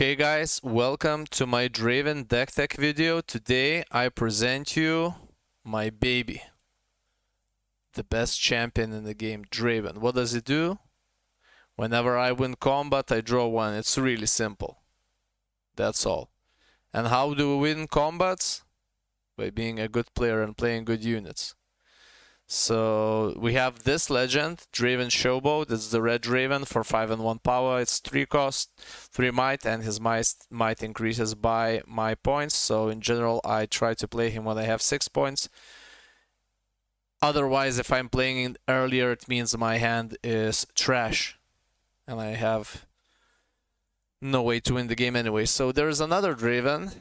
Okay guys, welcome to my Draven deck tech video. Today I present you my baby, the best champion in the game, Draven. What does it do? Whenever I win combat, I draw one. It's really simple. That's all. And how do we win combats? By being a good player and playing good units. So we have this legend, Draven Showboat. It's the red Draven for 5 and 1 power. It's 3 cost, 3 might, and his might increases by my points. So in general, I try to play him when I have 6 points. Otherwise, if I'm playing it earlier, it means my hand is trash. And I have no way to win the game anyway. So there's another Draven.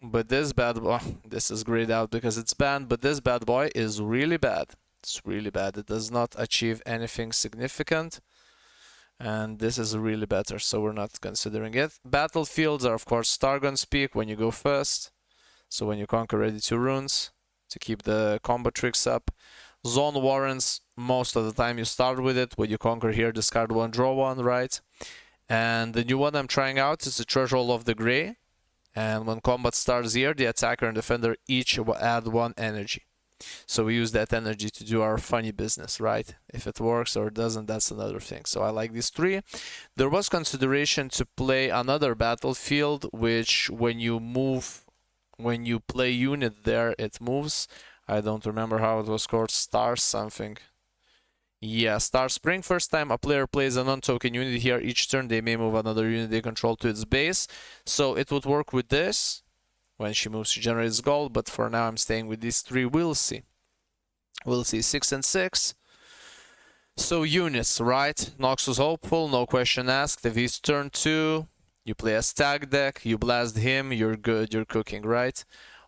But this bad boy, this is grayed out because it's banned, but this bad boy is really bad. It's really bad. It does not achieve anything significant. And this is really better, so we're not considering it. Battlefields are, of course, Stargon's Peak when you go first. So when you conquer ready 2 runes to keep the combo tricks up. Zone Warrants, most of the time you start with it. When you conquer here, discard 1, draw 1, right? And the new one I'm trying out is the Treasure of the Grey. And when combat starts here, the attacker and defender each will add 1 energy. So we use that energy to do our funny business, right? If it works or it doesn't, that's another thing. So I like these 3. There was consideration to play another battlefield, which when you play unit there, it moves. I don't remember how it was called, Star something. Yeah, Star Spring. First time a player plays a non-token unit here, each turn they may move another unit they control to its base. So it would work with this. When she moves, she generates gold, but for now I'm staying with these 3. We'll see. We'll see. 6 and 6. So units, right? Nox was hopeful, no question asked. If he's turn 2, you play a stack deck, you blast him, you're good, you're cooking, right?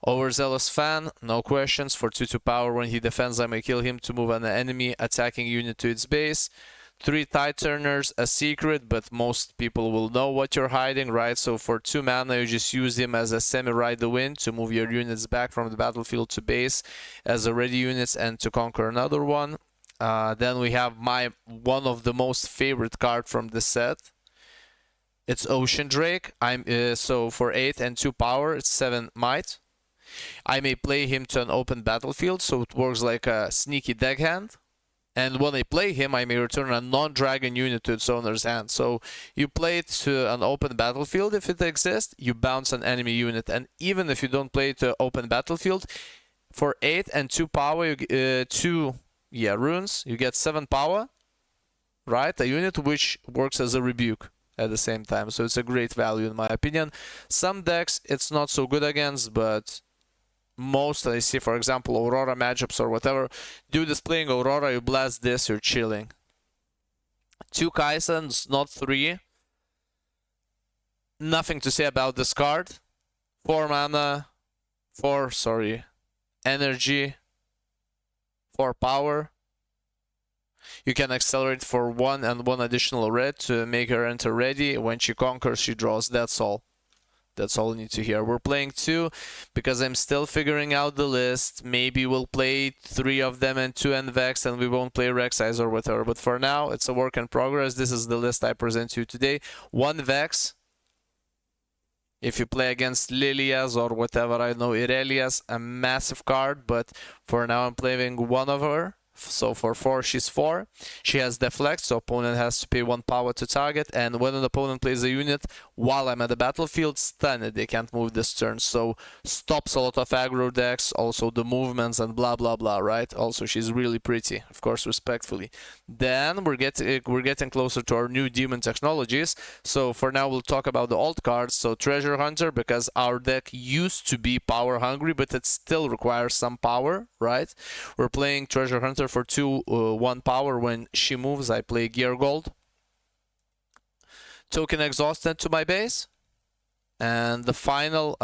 Overzealous Fan, no questions. For 2/2 power, when he defends, I may kill him to move an enemy attacking unit to its base. 3 Tide Turners, a secret, but most people will know what you're hiding, right? So for 2 mana, you just use him as a semi-ride the wind to move your units back from the battlefield to base as a ready units and to conquer another one. Then we have one of the most favorite card from the set. It's Ocean Drake. So for 8 and 2 power, it's 7 might. I may play him to an open battlefield, so it works like a sneaky deckhand. And when I play him, I may return a non-dragon unit to its owner's hand. So you play it to an open battlefield if it exists, you bounce an enemy unit. And even if you don't play it to open battlefield, for 8 and 2 power, 2 runes, you get 7 power, right? A unit which works as a rebuke at the same time. So it's a great value in my opinion. Some decks it's not so good against, but most I see, for example, Aurora matchups or whatever, dude is playing Aurora, you blast this, you're chilling. 2 Kaisens, not 3. Nothing to say about this card. 4 mana, 4 energy, 4 power. You can accelerate for 1 and 1 additional red to make her enter ready. When she conquers, she draws. That's all. That's all you need to hear. We're playing 2 because I'm still figuring out the list. Maybe we'll play 3 of them and 2 and Vex, and we won't play Rek'Sai or whatever. But for now, it's a work in progress. This is the list I present to you today. 1 Vex. If you play against Lilias or whatever, I know Irelias, a massive card. But for now, I'm playing 1 of her. So for 4, she's 4. She has deflect, so opponent has to pay 1 power to target. And when an opponent plays a unit while I'm at the battlefield, stun it. They can't move this turn. So stops a lot of aggro decks, also the movements and blah blah blah, right? Also she's really pretty, of course, respectfully. Then we're getting closer to our new demon technologies. So for now we'll talk about the alt cards. So Treasure Hunter, because our deck used to be power hungry, but it still requires some power, right? We're playing Treasure Hunter for 1 power. When she moves, I play Gear Gold. Token Exhausted to my base. And the final,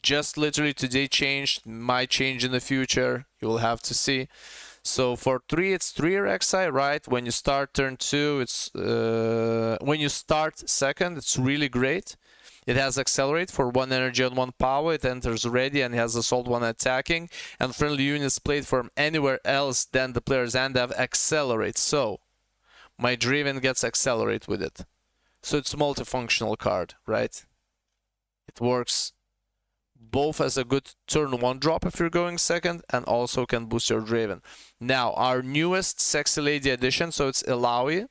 just literally today changed, might change in the future, you will have to see. So for 3, it's 3 Rek'Sai, right? When you start turn 2, it's when you start second, it's really great. It has Accelerate for 1 energy and 1 power. It enters ready and has Assault 1 attacking. And friendly units played from anywhere else than the player's hand have Accelerate. So my Draven gets Accelerate with it. So it's a multifunctional card, right? It works both as a good turn 1 drop if you're going second, and also can boost your Draven. Now, our newest sexy lady addition, so it's Ilaoi,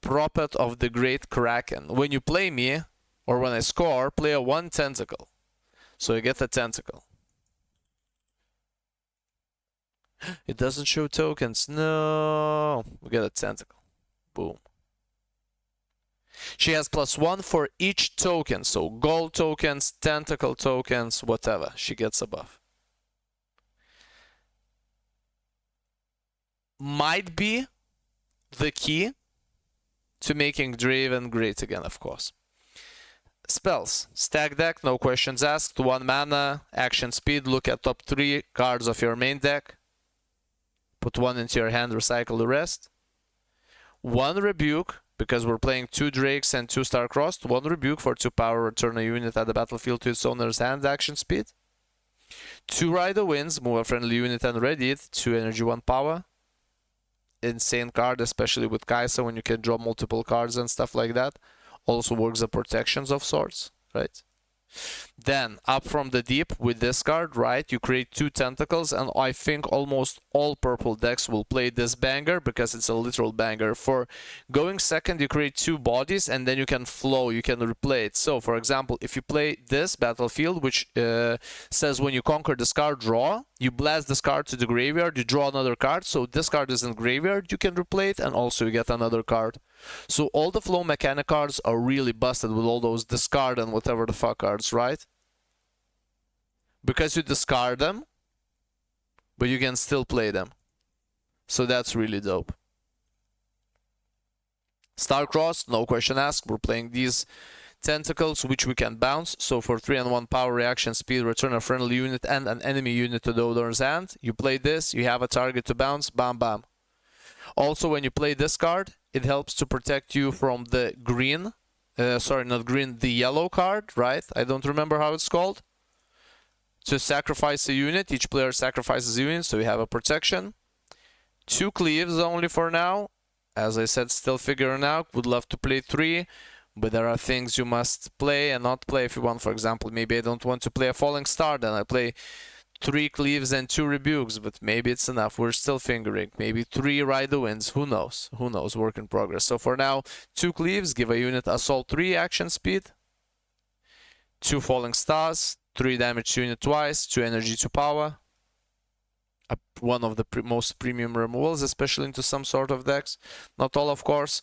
Prophet of the Great Kraken. When you play me, or when I score, play a 1 tentacle. So you get a tentacle. It doesn't show tokens. No. We get a tentacle. Boom. She has +1 for each token. So gold tokens, tentacle tokens, whatever. She gets a buff. Might be the key to making Draven great again, of course. Spells. Stack deck, no questions asked. 1 mana, action speed. Look at top 3 cards of your main deck. Put 1 into your hand, recycle the rest. 1 rebuke, because we're playing 2 drakes and 2 star-crossed. 1 rebuke for 2 power, return a unit at the battlefield to its owner's hand, action speed. 2 ride the winds, move a friendly unit and ready it. 2 energy, 1 power. Insane card, especially with Kaisa when you can draw multiple cards and stuff like that. Also works the protections of sorts, right? Then, up from the deep with this card, right, you create 2 tentacles, and I think almost all purple decks will play this banger because it's a literal banger. For going second, you create 2 bodies, and then you can flow, you can replay it. So, for example, if you play this battlefield, which says when you conquer this card, draw, you blast this card to the graveyard, you draw another card, so this card is in graveyard, you can replay it, and also you get another card. So all the flow mechanic cards are really busted with all those discard and whatever the fuck cards, right? Because you discard them, but you can still play them. So that's really dope. Star-crossed, no question asked. We're playing these tentacles, which we can bounce. So for 3 and 1 power, reaction speed, return a friendly unit and an enemy unit to the owner's hand. You play this, you have a target to bounce, bam bam. Also, when you play this card, it helps to protect you from the green, sorry, not green, the yellow card, right? I don't remember how it's called. To sacrifice a unit, each player sacrifices a unit, so you have a protection. 2 cleaves only for now. As I said, still figuring out. Would love to play 3, but there are things you must play and not play if you want. For example, maybe I don't want to play a falling star, then I play 3 cleaves and 2 rebukes, but maybe it's enough. We're still fingering. Maybe 3 ride the winds. Who knows? Who knows? Work in progress. So for now, 2 cleaves, give a unit assault 3 action speed, 2 falling stars, 3 damage to unit twice, 2 energy to power. One of the most premium removals, especially into some sort of decks. Not all, of course.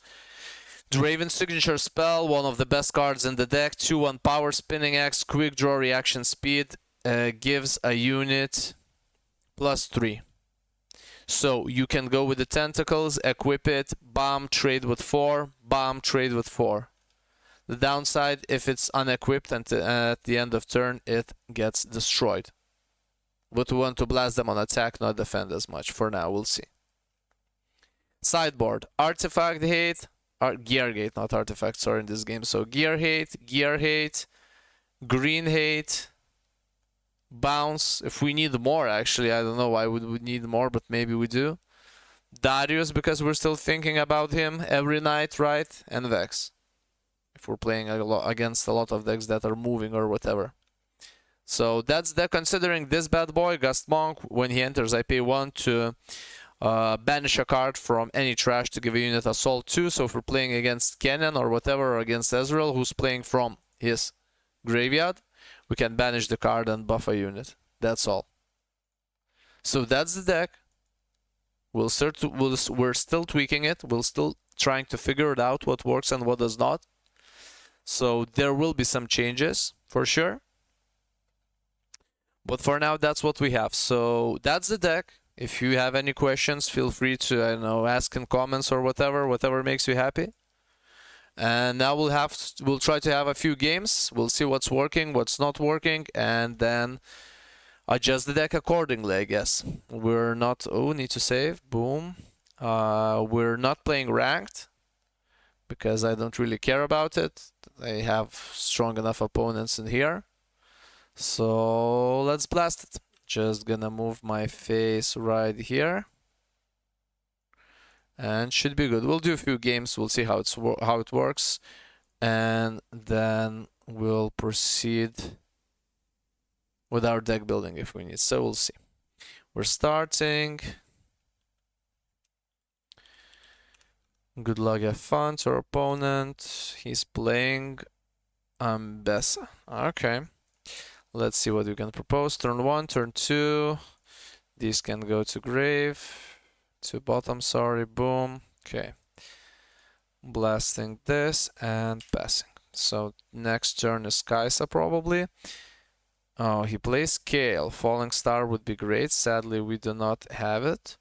Draven signature spell, one of the best cards in the deck. 2/1 power, spinning axe, quick draw, reaction speed. Gives a unit +3. So you can go with the tentacles, equip it, bomb, trade with 4, bomb, trade with 4. The downside, if it's unequipped and at the end of turn, it gets destroyed. But we want to blast them on attack, not defend as much. For now, we'll see. Sideboard, artifact hate, gear hate, not artifact, sorry, in this game. So gear hate, green hate, bounce. If we need more, actually, I don't know why we would need more, but maybe we do. Darius, because we're still thinking about him every night, right? And Vex, if we're playing against a lot of decks that are moving or whatever. So that's that. Considering this bad boy, Gust Monk, when he enters, I pay 1 to banish a card from any trash to give a unit assault 2. So if we're playing against Kennen or whatever, or against Ezreal, who's playing from his graveyard, we can banish the card and buff a unit. That's all. So that's the deck. We're still tweaking it. We're still trying to figure it out, what works and what does not. So there will be some changes for sure. But for now, that's what we have. So that's the deck. If you have any questions, feel free to, I don't know, ask in comments or whatever makes you happy. And now we'll try to have a few games. We'll see what's working, what's not working, and then adjust the deck accordingly, I guess. We're not, oh, need to save, boom. We're not playing ranked because I don't really care about it. I have strong enough opponents in here. So let's blast it. Just gonna move my face right here. And should be good. We'll do a few games. We'll see how it works. and then we'll proceed with our deck building if we need. So we'll see. We're starting. Good luck, have fun to our opponent. He's playing Bessa. Okay. Let's see what we can propose. Turn 1, turn 2. These can go to grave. To bottom, sorry. Boom. Okay. Blasting this and passing. So next turn is Kaisa probably. Oh, he plays Kale. Falling Star would be great. Sadly, we do not have it.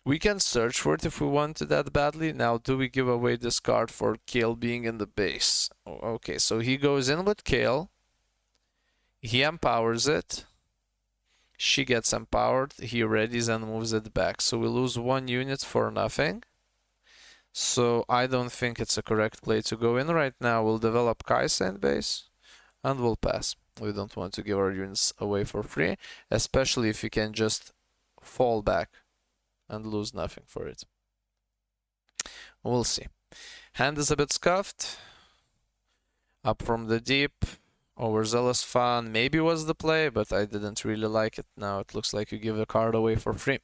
We can search for it if we want it that badly. Now, do we give away this card for Kale being in the base? Okay, so he goes in with Kale. He empowers it. She gets empowered. He readies and moves it back. So we lose 1 unit for nothing. So I don't think it's a correct play to go in right now. We'll develop Kaisa in base and we'll pass. We don't want to give our units away for free, especially if you can just fall back and lose nothing for it. We'll see. Hand is a bit scuffed. Up from the deep. Overzealous Fan maybe was the play, but I didn't really like it. Now it looks like you give a card away for free.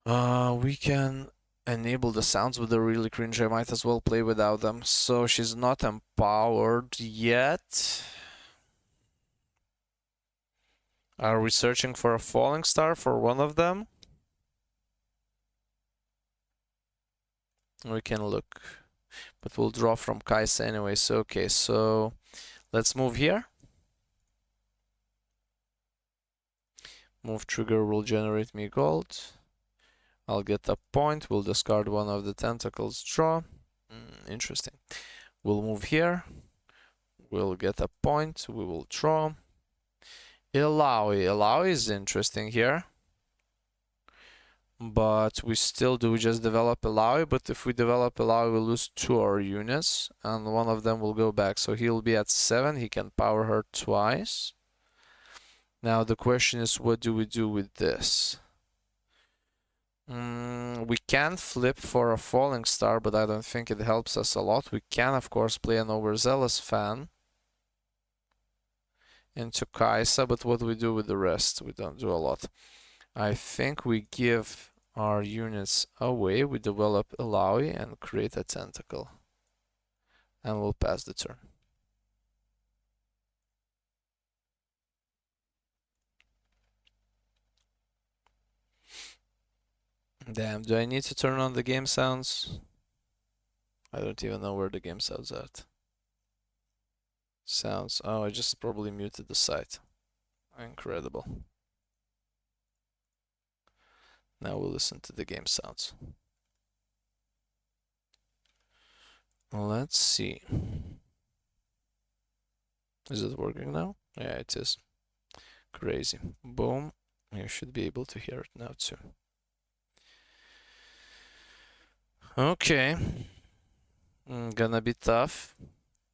We can enable the sounds, but they're really cringe. I might as well play without them. So she's not empowered yet. Are we searching for a falling star for one of them? We can look, but we'll draw from Kaisa anyway. So okay, so let's move here. Move trigger will generate me gold. I'll get a point. We'll discard one of the tentacles. Draw. Interesting. We'll move here. We'll get a point. We will draw. Ilaoi. Ilaoi is interesting here. But we still do just develop Ilaoi. But if we develop Ilaoi, we'll lose 2 our units. And one of them will go back. So he'll be at 7. He can power her twice. Now the question is, what do we do with this? We can flip for a falling star, but I don't think it helps us a lot. We can, of course, play an overzealous fan into Kaisa, but what do we do with the rest? We don't do a lot. I think we give our units away. We develop Ilaoi and create a tentacle. And we'll pass the turn. Damn, do I need to turn on the game sounds? I don't even know where the game sounds at. Sounds. Oh, I just probably muted the site. Incredible. Now we'll listen to the game sounds. Let's see. Is it working now? Yeah, it is. Crazy. Boom. You should be able to hear it now too. Okay. Gonna be tough.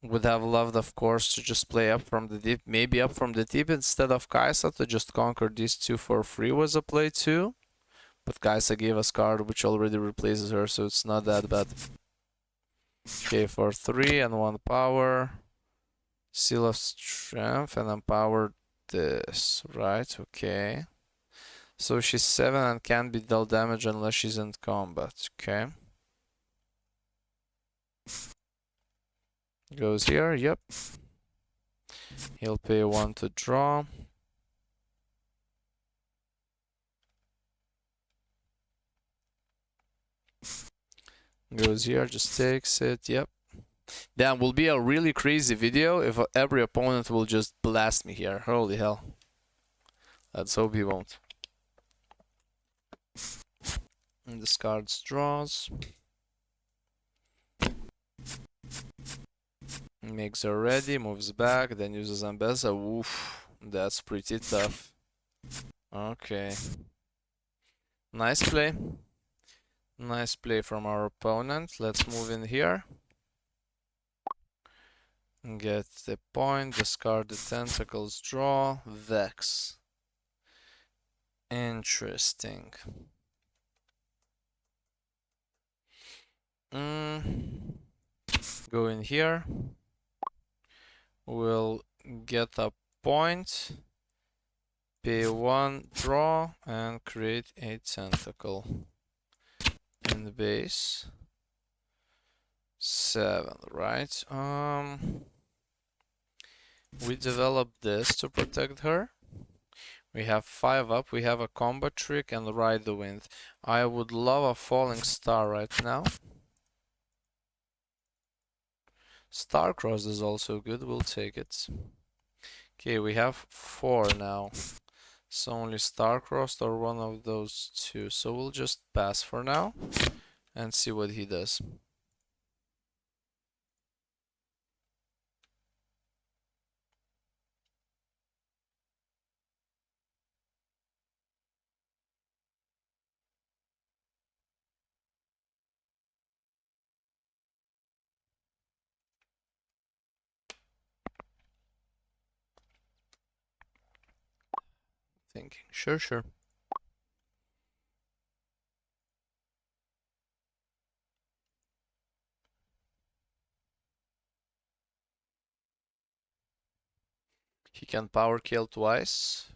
Would have loved, of course, to just play up from the deep. Maybe up from the deep instead of Kaisa to just conquer these 2 for free was a play too. But Kaisa gave us card which already replaces her, so it's not that bad. Okay, for 3 and 1 power. Seal of Strength and empower this, right? Okay. So she's 7 and can't be dealt damage unless she's in combat. Okay. Goes here, yep. He'll pay 1 to draw. Goes here, just takes it, yep. That will be a really crazy video if every opponent will just blast me here. Holy hell. Let's hope he won't. And discards draws. Makes her ready, moves back, then uses Ambessa. Oof, that's pretty tough. Okay. Nice play. Nice play from our opponent. Let's move in here. Get the point, discard the tentacles, draw, Vex. Interesting. Go in here. We'll get a point, pay 1, draw, and create a tentacle in the base. 7, right? We developed this to protect her. We have 5 up, we have a combat trick and ride the wind. I would love a falling star right now. Star-crossed is also good, we'll take it. Okay, we have 4 now. So only star-crossed or one of those two. So we'll just pass for now and see what he does. Thinking, sure, sure. He can power kill twice.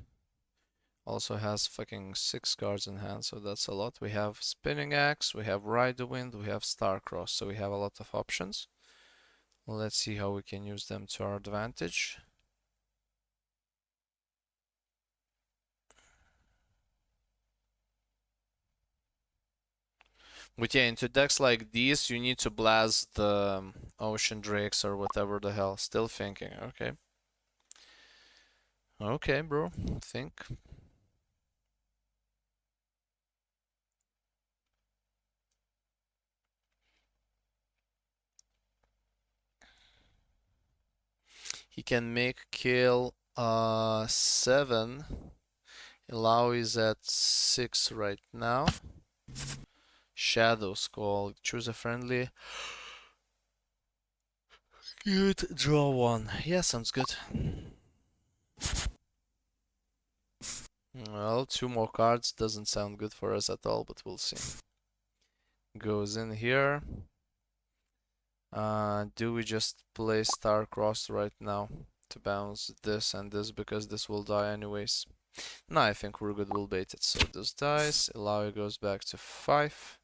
Also has fucking 6 cards in hand, so that's a lot. We have Spinning Axe, we have Ride the Wind, we have Star-crossed, so we have a lot of options. Let's see how we can use them to our advantage. But yeah, into decks like these, you need to blast the Ocean Drakes or whatever the hell. Still thinking, okay. Okay, bro, think. He can make kill 7. Ilau is at 6 right now. Shadow Skull. Choose a friendly. Good. Draw 1. Yeah, sounds good. Well, 2 more cards doesn't sound good for us at all, but we'll see. Goes in here. Do we just play Star-crossed right now to bounce this and this because this will die anyways? No, I think we're good. We'll bait it. So this dies. Ilau goes back to 5.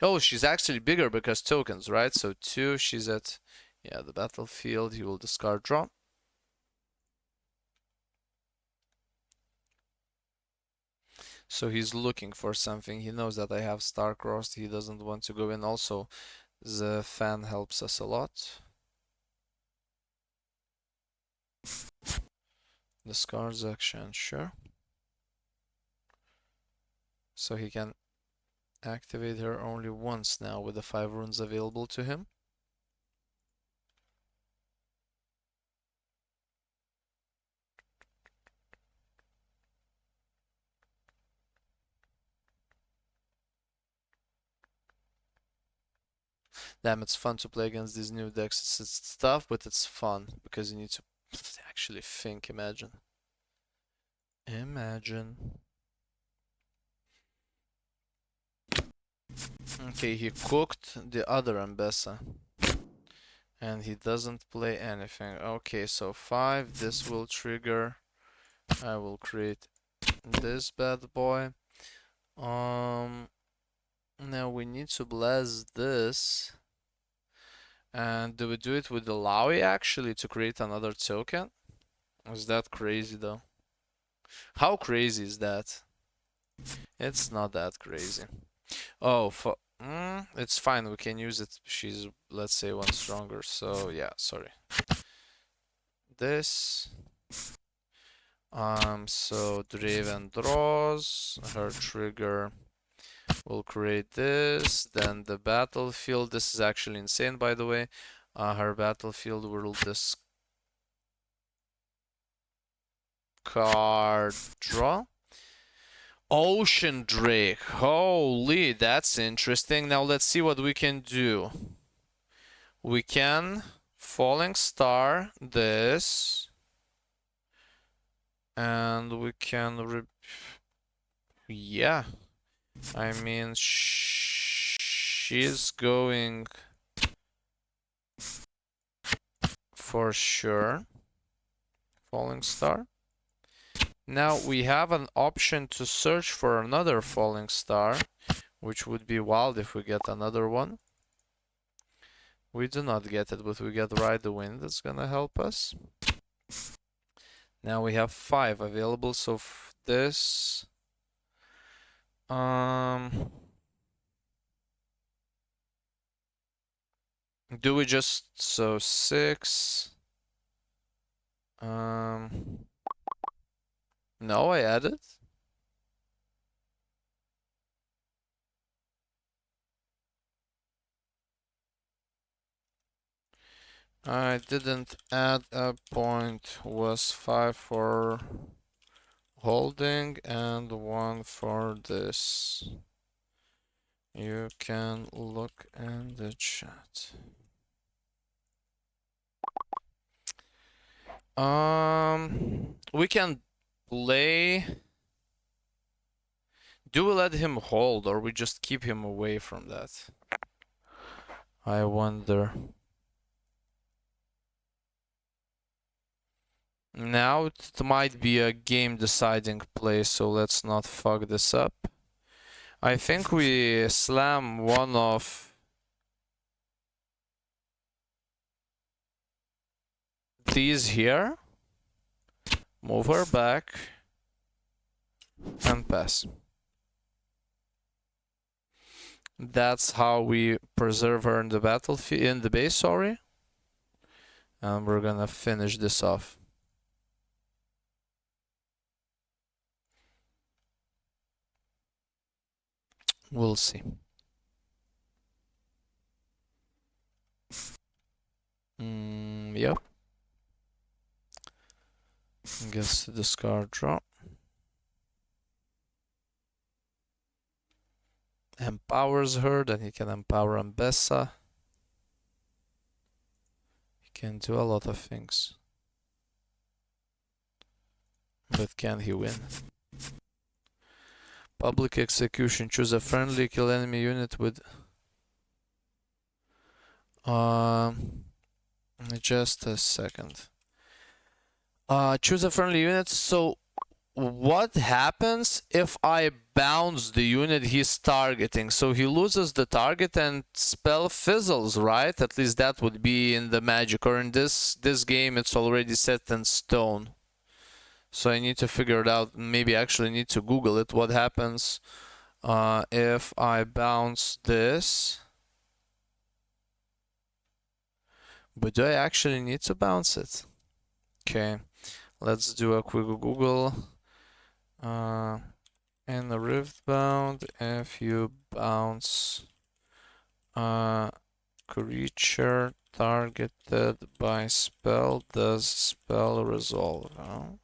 Oh, she's actually bigger because tokens, right? So 2, she's at, yeah, the battlefield. He will discard draw. So he's looking for something. He knows that I have star-crossed. He doesn't want to go in. Also, the fan helps us a lot. Discards action, sure. So he can activate her only once now with the 5 runes available to him. Damn, it's fun to play against these new decks. It's tough, but it's fun because you need to actually think. Imagine. Okay, he cooked the other Ambessa. And he doesn't play anything. Okay, so 5. This will trigger. I will create this bad boy. Now we need to blast this. And do we do it with the Laui actually to create another token? Is that crazy though? How crazy is that? It's not that crazy. Oh, it's fine. We can use it. She's, let's say, 1 stronger. So yeah, sorry. This. So Draven draws. Her trigger will create this. Then the battlefield. This is actually insane, by the way. Her battlefield will discard draw. Ocean Drake. Holy, that's interesting. Now let's see what we can do. We can Falling Star this. And we can yeah. I mean, she's going for sure. Falling star. Now we have an option to search for another falling star, which would be wild if we get another one. We do not get it, but we get Ride the Wind. That's gonna help us. Now we have 5 available, so this... do we just... so 6... no, I added. I didn't add a point. Was 5 for holding and 1 for this. You can look in the chat. We can play. Do we let him hold or we just keep him away from that? I wonder. Now it might be a game deciding play, so let's not fuck this up. I think we slam one of these here, move her back, and pass. That's how we preserve her in the battlefield, in the base, sorry. And we're gonna finish this off. We'll see. Yep. Gets to discard draw. Empowers her, then he can empower Ambessa. He can do a lot of things. But can he win? Public execution. Choose a friendly, kill enemy unit with... just a second. Choose a friendly unit. So what happens if I bounce the unit he's targeting? So he loses the target and spell fizzles, right? At least that would be in the magic, or in this game it's already set in stone. So I need to figure it out. Maybe I actually need to Google it. What happens if I bounce this? But do I actually need to bounce it? Okay, let's do a quick Google. In the Riftbound, if you bounce a creature targeted by spell, does spell resolve? Oh.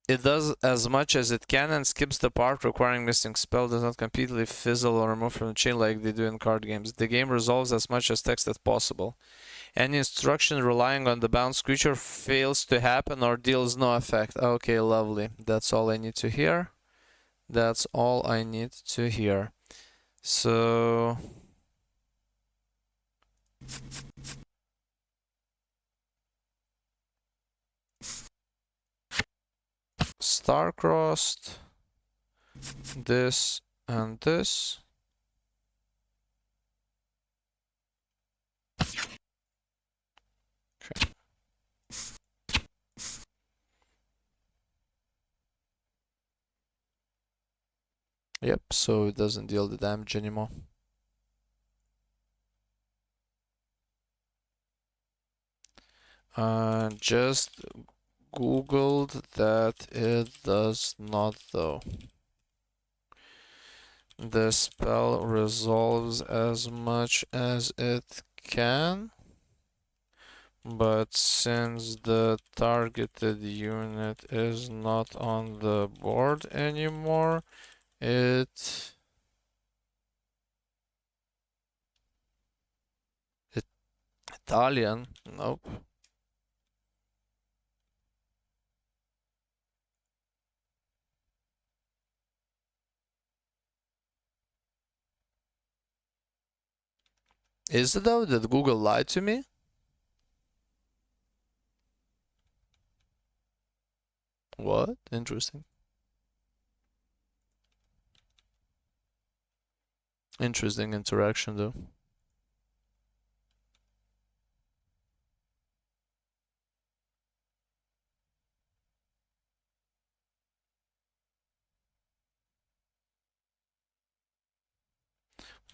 It does as much as it can and skips the part requiring missing spell, does not completely fizzle or remove from the chain like they do in card games. The game resolves as much as text as possible. Any instruction relying on the bounced creature fails to happen or deals no effect. Okay, lovely. That's all I need to hear. That's all I need to hear. So... star-crossed, this and this. Okay. Yep, so it doesn't deal the damage anymore. Just googled that it does not though. The spell resolves as much as it can, but since the targeted unit is not on the board anymore, it Italian, nope. Is it though? Did Google lie to me? What? Interesting. Interesting interaction though.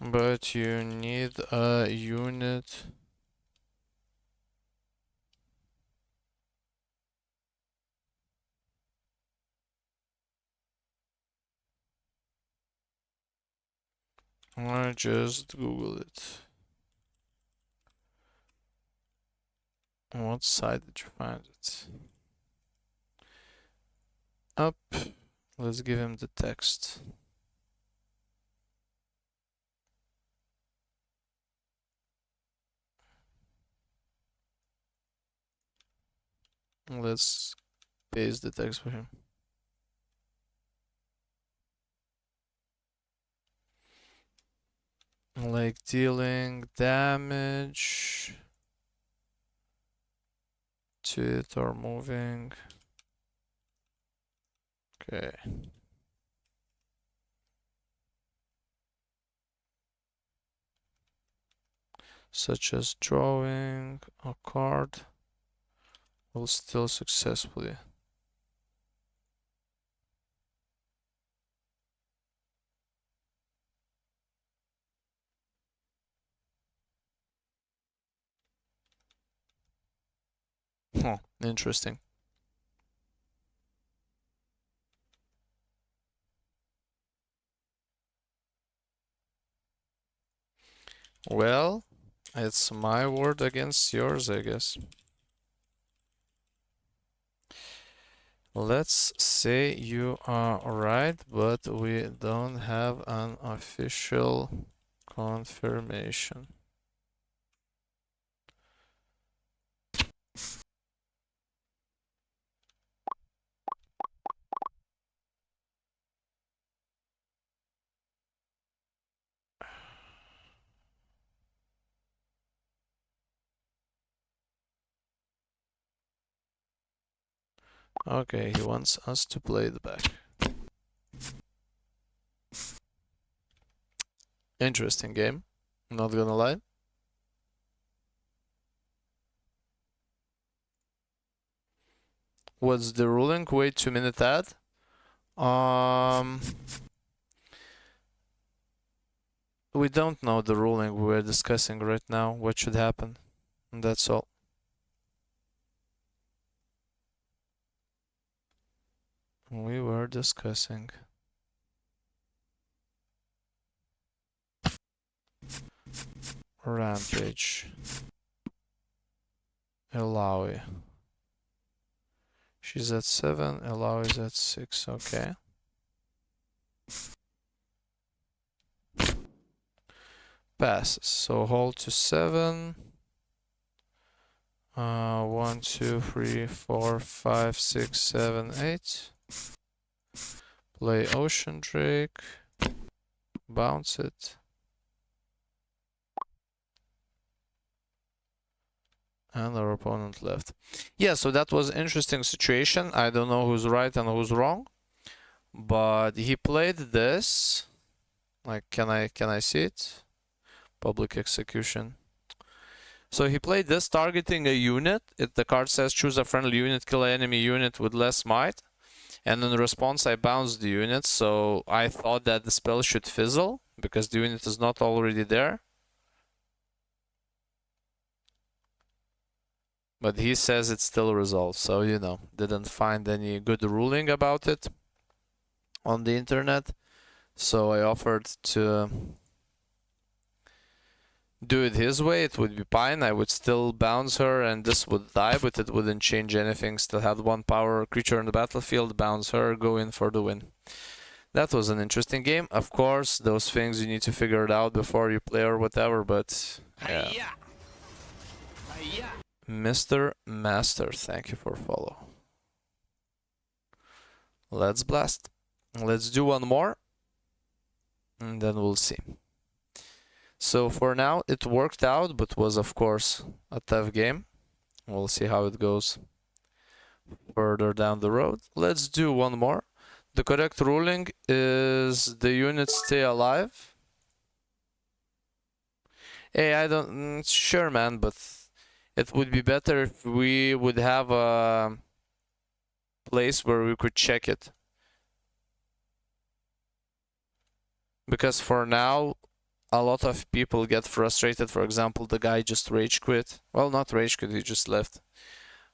But you need a unit. I just Google it. On what side did you find it? Up. Let's give him the text. Let's paste the text for him. Like dealing damage to it or moving. Okay. Such as drawing a card will still successfully. Huh, interesting. Well, it's my word against yours, I guess. Let's say you are right, but we don't have an official confirmation. Okay, he wants us to play the back. Interesting game, not gonna lie. What's the ruling? Wait 2-minute ad. We don't know the ruling. We're discussing right now what should happen. And that's all. We were discussing. Rampage. Elawi. She's at 7, Elawi's at 6, okay. Passes. So hold to 7. 1, 2, 3, 4, 5, 6, 7, 8. Play Ocean Drake. Bounce it. And our opponent left. Yeah, so that was an interesting situation. I don't know who's right and who's wrong. But he played this. Like, can I see it? Public execution. So he played this targeting a unit. The card says choose a friendly unit, kill an enemy unit with less might. And in response, I bounced the unit. So I thought that the spell should fizzle because the unit is not already there. But he says it's still resolved. So, you know, didn't find any good ruling about it on the internet. So I offered to do it his way. It would be fine. I would still bounce her and this would die, but it wouldn't change anything. Still had 1 power creature on the battlefield, bounce her, go in for the win. That was an interesting game. Of course, those things you need to figure it out before you play or whatever, but yeah. Mr. Master, thank you for follow. Let's blast. Let's do one more and then we'll see. So for now, it worked out, but was of course a tough game. We'll see how it goes further down the road. Let's do one more. The correct ruling is the units stay alive. Hey, I don't... sure, man, but it would be better if we would have a place where we could check it. Because for now, a lot of people get frustrated. For example, the guy just rage quit. Well, not rage quit, he just left.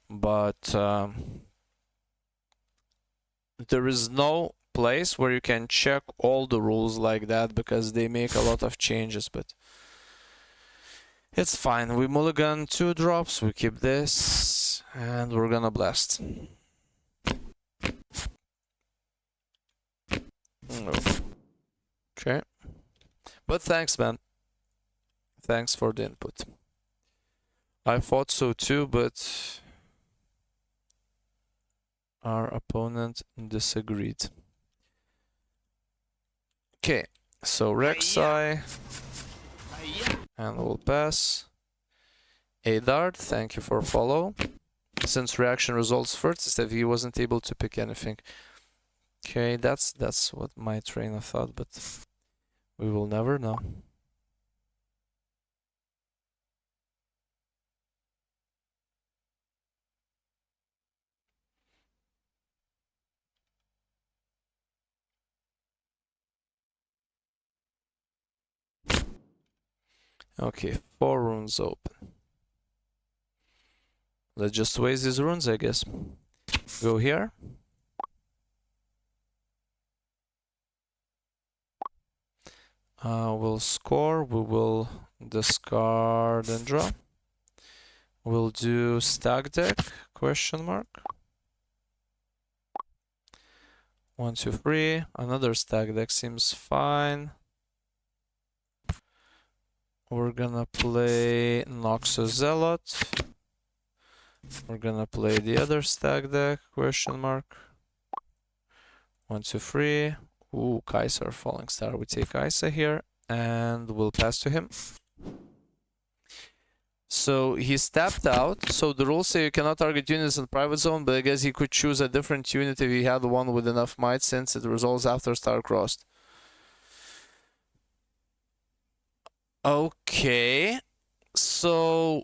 But there is no place where you can check all the rules like that because they make a lot of changes, but it's fine. We mulligan 2 drops, we keep this, and we're gonna blast. Okay. But thanks, man. Thanks for the input. I thought so too, but our opponent disagreed. Okay, so Rek'Sai, and we'll pass. A dart, thank you for follow. Since reaction results first, is that he wasn't able to pick anything. Okay, that's what my train of thought, but we will never know. Okay, 4 runes open. Let's just waste these runes, I guess. Go here. We'll score, we will discard and draw. We'll do stack deck, question mark. 1, 2, 3. Another stack deck seems fine. We're gonna play Noxus Zealot. We're gonna play the other stack deck, question mark. 1, 2, 3. Ooh, Kaiser, Falling Star. We take Isa here, and we'll pass to him. So he stepped out. So the rules say you cannot target units in private zone, but I guess he could choose a different unit if he had one with enough might, since it resolves after star crossed. Okay. So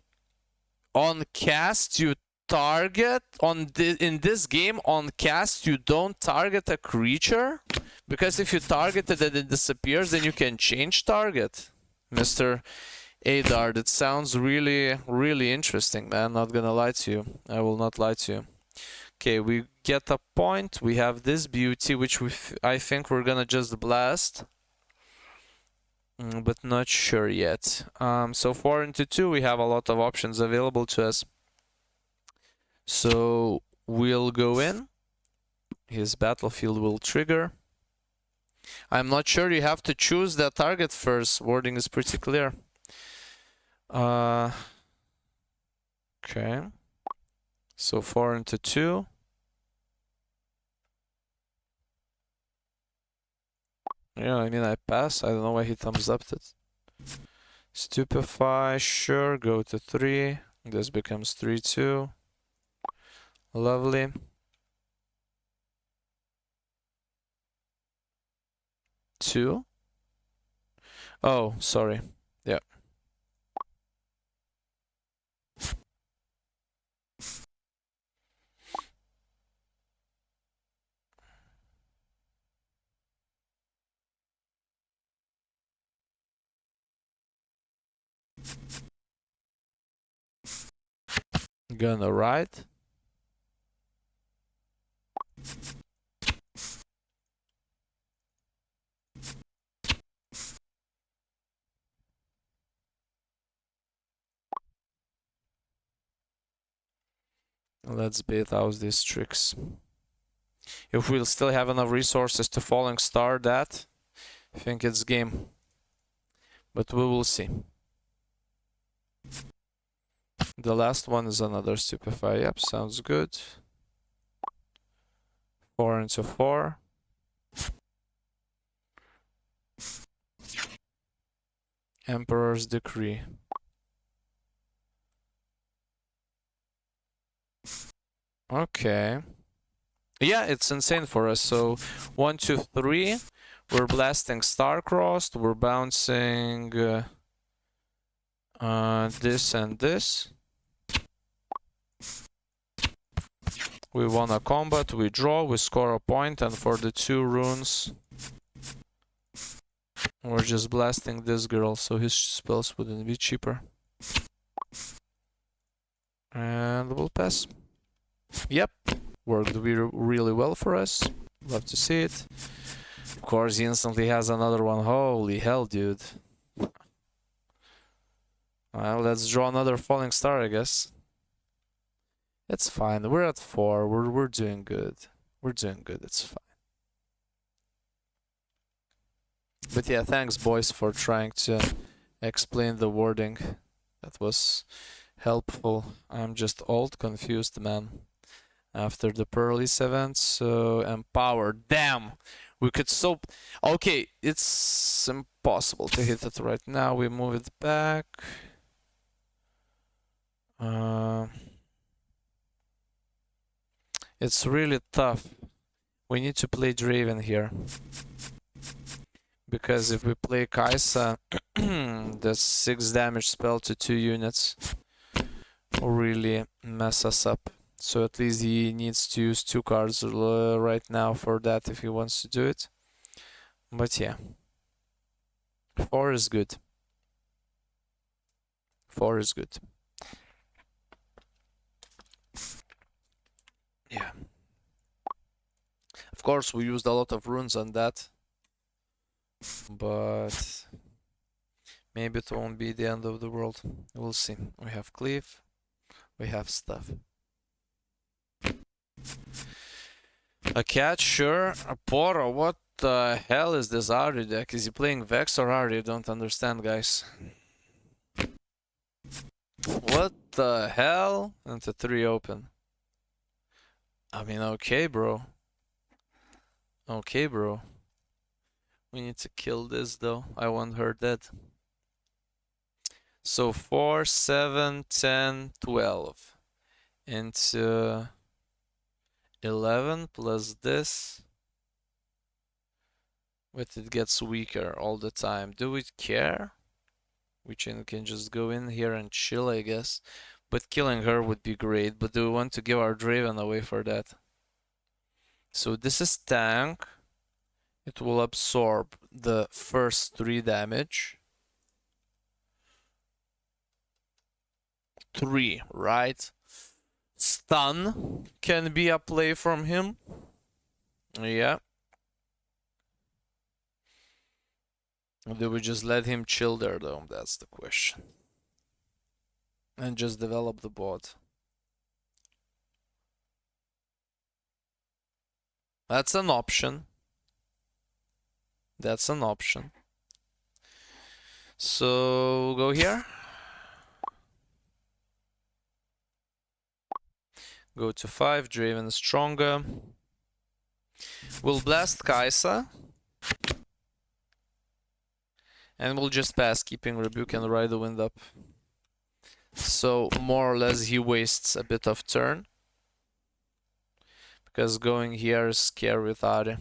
on cast you target in this game on cast you don't target a creature, because if you target it and it disappears, then you can change target. Mr. Adard, it sounds really interesting, man. Not gonna lie to you. I will not lie to you. Okay, we get a point. We have this beauty, which I think we're gonna just blast. But not sure yet. So 4 into 2, we have a lot of options available to us. So we'll go in. His battlefield will trigger. I'm not sure, you have to choose the target first. Wording is pretty clear. Okay. So 4 into 2. Yeah, I mean, I pass. I don't know why he thumbs up it. Stupefy, sure, go to 3. This becomes 3-2. Lovely. Two. Oh, sorry. Yeah. Gonna ride. Let's bait out these tricks. If we'll still have enough resources to Falling Star that, I think it's game. But we will see. The last one is another Stupefy. Yep, sounds good. 4 into 4. Emperor's Decree. Okay. Yeah, it's insane for us. So 1, 2, 3. We're blasting Starcrossed. We're bouncing this and this. We won a combat. We draw. We score a point. And for the 2 runes, we're just blasting this girl. So his spells wouldn't be cheaper. And we'll pass. Yep. Worked really well for us. Love to see it. Of course, he instantly has another one. Holy hell, dude. Well, let's draw another falling star, I guess. It's fine. We're at 4. We're doing good. We're doing good. It's fine. But yeah, thanks, boys, for trying to explain the wording. That was helpful. I'm just old, confused, man. After the Pearlies event, so empowered. Damn! We could so... Okay, it's impossible to hit it right now. We move it back. It's really tough. We need to play Draven here. Because if we play Kaisa, the 6 damage spell to 2 units will really mess us up. So at least he needs to use 2 cards right now for that if he wants to do it. But yeah. 4 is good. 4 is good. Yeah. Of course, we used a lot of runes on that. But maybe it won't be the end of the world. We'll see. We have cleave. We have stuff. A cat, sure. A Poro, what the hell is this Ari deck? Is he playing Vex or Ari? I don't understand, guys. What the hell? And the 3 open. I mean, okay, bro. Okay, bro. We need to kill this, though. I want her dead. So 4, 7, 10, 12. Into 11 plus this. But it gets weaker all the time. Do we care? We can just go in here and chill, I guess. But killing her would be great. But do we want to give our Draven away for that? So this is tank. It will absorb the first 3 damage. 3, right? Stun can be a play from him. Yeah. Do we just let him chill there, though? That's the question. And just develop the bot. That's an option. That's an option. So go here. Go to 5. Draven is stronger. We'll blast Kaisa. And we'll just pass, keeping Rebuke and Ride the Wind up. So more or less he wastes a bit of turn. Because going here is scary with Ari.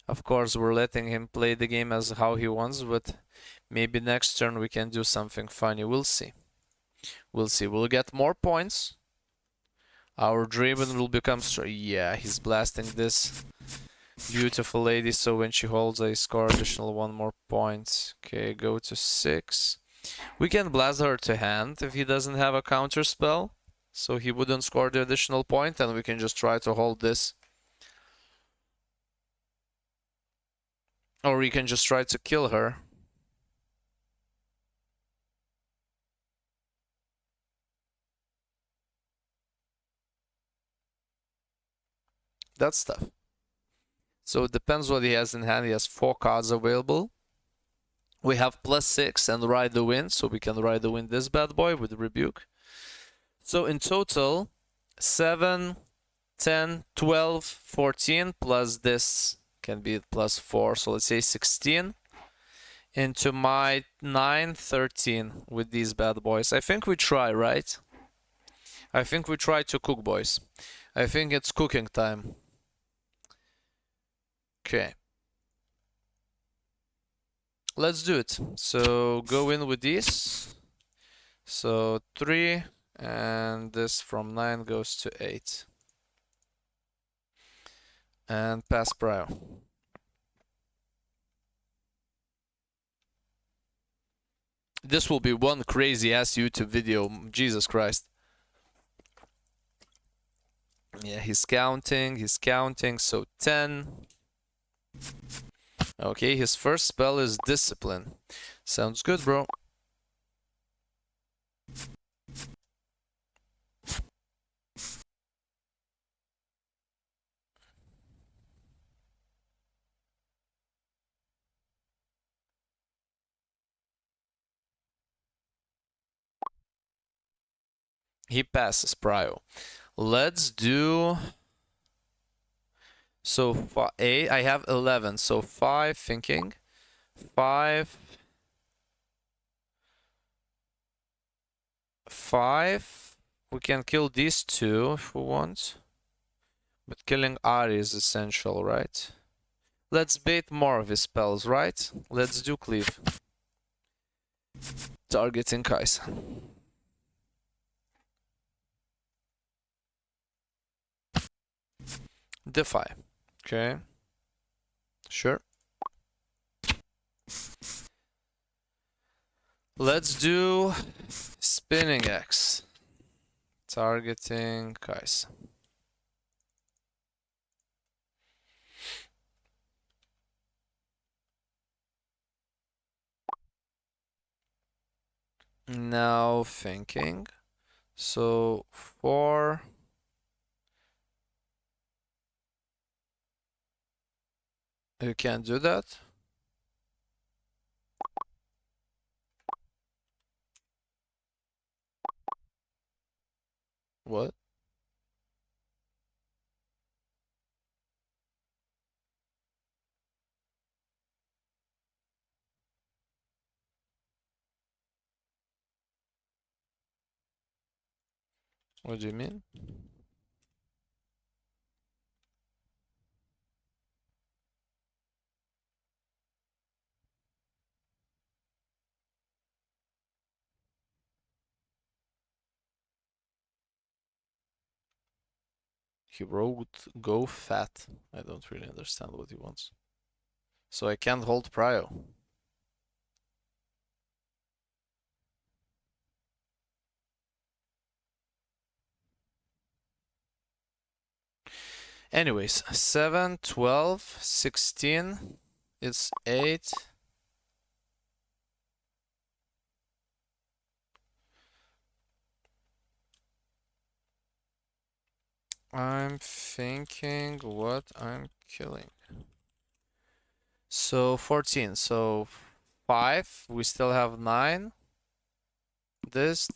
Of course, we're letting him play the game as how he wants, but maybe next turn we can do something funny. We'll see. We'll see. We'll get more points. Our Draven will become strong. Yeah, he's blasting this beautiful lady, so when she holds, I score additional 1 more point. Okay, go to 6. We can blast her to hand if he doesn't have a counter spell, so he wouldn't score the additional point, and we can just try to hold this. Or we can just try to kill her. That's tough. So it depends what he has in hand. He has 4 cards available. We have +6 and Ride the Wind, so we can Ride the Wind this bad boy with Rebuke. So in total, 7, 10, 12, 14, plus this can be +4, so let's say 16. into my 9-13 with these bad boys. I think we try, right? I think we try to cook, boys. I think it's cooking time. Okay. Let's do it. So go in with these. So 3, and this from 9 goes to 8. And pass prio. This will be one crazy ass YouTube video. Jesus Christ. Yeah, he's counting. So 10. Okay, his first spell is Discipline. Sounds good, bro. He passes prio. Let's do... So, I have 11. So 5, thinking. 5. 5. We can kill these two if we want. But killing Ari is essential, right? Let's bait more of his spells, right? Let's do cleave. Targeting Kai'Sa. Defy. Okay. Sure. Let's do Spinning X. Targeting Kai'Sa. Now thinking. So 4. You can't do that. What? What do you mean? He wrote go fat. I don't really understand what he wants. So I can't hold prio. Anyways, 7, 12, 16. It's 8. I'm thinking what I'm killing. So 14. So 5. We still have 9. This.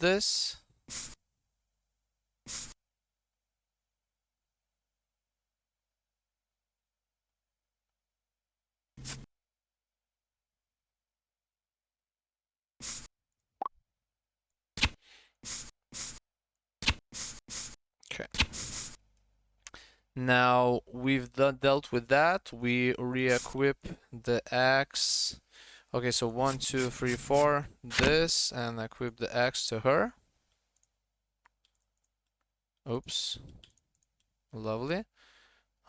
Okay. Now we've dealt with that. We re-equip the axe. Okay, so 1, 2, 3, 4. This, and equip the axe to her. Oops. Lovely.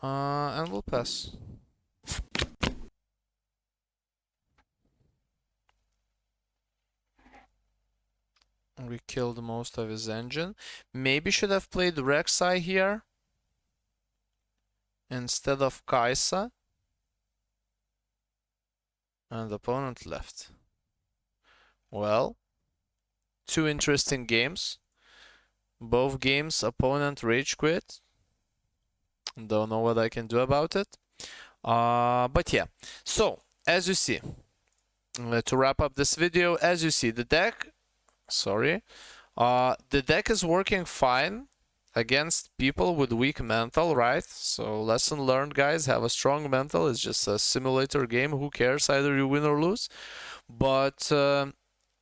And we'll pass. We killed most of his engine. Maybe should have played Rek'Sai here instead of Kai'Sa. And the opponent left. Well, 2 interesting games. Both games, opponent rage quit. Don't know what I can do about it. But yeah. So, as you see, to wrap up this video, as you see, the deck... Sorry. The deck is working fine against people with weak mental, right? So lesson learned, guys. Have a strong mental. It's just a simulator game. Who cares? Either you win or lose. but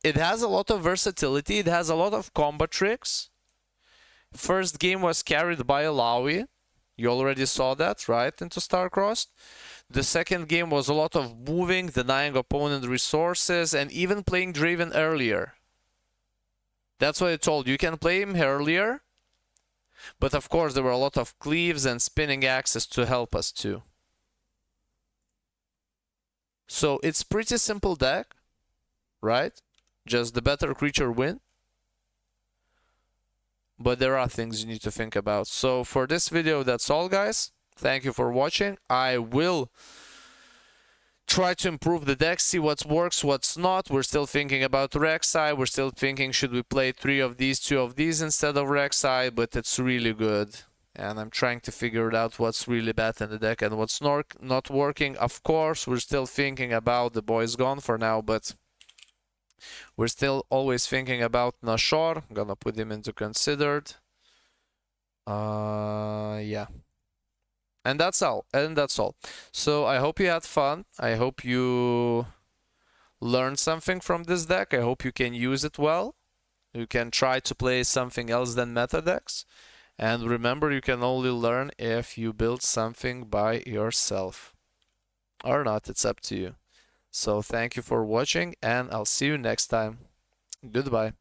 it has a lot of versatility. It has a lot of combo tricks. First game was carried by Alawi. You already saw that, right, into Starcrossed. The second game was a lot of moving, denying opponent resources, and even playing Draven earlier. That's what I told you. You can play him earlier, but of course there were a lot of cleaves and spinning axes to help us too. So it's pretty simple deck, right? Just the better creature win. But there are things you need to think about. So for this video, that's all, guys. Thank you for watching. I will try to improve the deck, see what works, what's not. We're still thinking about Rek'Sai. We're still thinking, should we play 3 of these, 2 of these instead of Rek'Sai? But it's really good. And I'm trying to figure it out what's really bad in the deck and what's not working. Of course, we're still thinking about the Boys Gone for now, but we're still always thinking about Nashor. I'm gonna put him into considered. Yeah. And that's all. So I hope you had fun. I hope you learned something from this deck. I hope you can use it well. You can try to play something else than meta decks. And remember, you can only learn if you build something by yourself. Or not, it's up to you. So thank you for watching, and I'll see you next time. Goodbye.